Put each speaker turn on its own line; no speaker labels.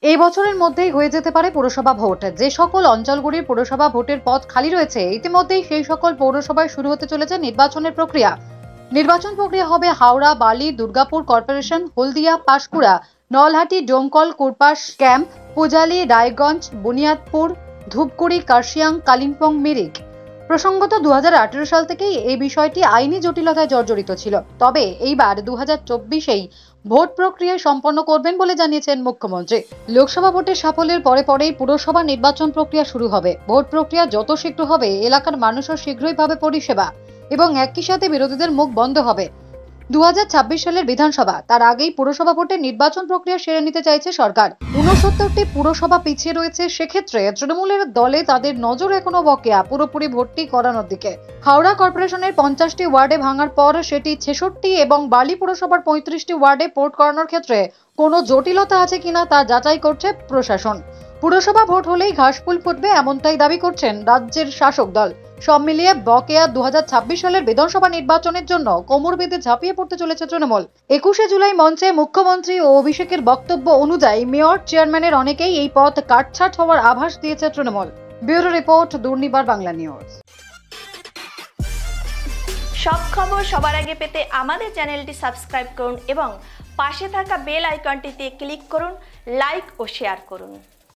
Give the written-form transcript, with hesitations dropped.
এই বছরের মধ্যেই হয়ে যেতে পারে পৌরসভা ভোট। যে সকল অঞ্চলগুলির পৌরসভা ভোটের পদ খালি রয়েছে, ইতিমধ্যেই সেই সকল পৌরসভায় শুরু হতে চলেছে নির্বাচনের প্রক্রিয়া। নির্বাচন প্রক্রিয়া হবে হাওড়া, বালি, দুর্গাপুর কর্পোরেশন, হলদিয়া, পাঁশকুড়া, নলহাটি, ডোমকল, কুরপাশ ক্যাম্প, পূজালি, রায়গঞ্জ, বুনিয়াদপুর, ধূপগুড়ি, কার্শিয়াং, কালিম্পং, মিরিক। প্রসঙ্গত 2018 সাল থেকেই এই বিষয়টি আইনি জটিলতায় জর্জরিত ছিল। তবে এইবার 2024-এই ভোট প্রক্রিয়া সম্পন্ন করবেন বলে জানিয়েছেন মুখ্যমন্ত্রী। লোকসভা ভোটের সাফল্যের পরেই পুরসভা নির্বাচন প্রক্রিয়া শুরু হবে। ভোট প্রক্রিয়া যত শীঘ্র হবে, এলাকার মানুষও শীঘ্রই পাবে পরিষেবা এবং একই সাথে বিরোধীদের মুখ বন্ধ হবে। 2026 সালের বিধানসভা, তার আগেই পুরসভা ভোটের নির্বাচন প্রক্রিয়া সেরে নিতে চাইছে সরকার। 69টি পুরসভা পিছিয়ে রয়েছে, সেক্ষেত্রে তৃণমূলের দলে তাদের নজর এখনো বকেয়া পুরোপুরি ভর্তি করানোর দিকে। হাওড়া কর্পোরেশনের 50টি ওয়ার্ডে ভাঙার পর সেটি 66 এবং বালি পুরসভার 35টি ওয়ার্ডে পোর্ট করানোর ক্ষেত্রে কোনো জটিলতা আছে কিনা তা যাচাই করছে প্রশাসন। পুরসভা ভোট হলেই ঘাসফুল ফুটবে, এমনটাই দাবি করছেন রাজ্যের শাসক দল। সব মিলিয়ে বকেয়া 2026 সালের বিধানসভা নির্বাচনের জন্য কোমর বেঁধে ঝাঁপিয়ে পড়তে চলেছে তৃণমূল। 21শে জুলাই মঞ্চে মুখ্যমন্ত্রী ও অভিষেকের বক্তব্য অনুযায়ী মেয়র, চেয়ারম্যানের অনেকেই এই পথ কাটছাঁট হওয়ার আভাস দিয়েছে Trinamool. Bureau report, Durnibar Bangla news.
সব খবর সবার আগে পেতে আমাদের চ্যানেলটি সাবস্ক্রাইব করুন এবং পাশে থাকা বেল আইকনটিতে ক্লিক করুন, লাইক ও শেয়ার করুন।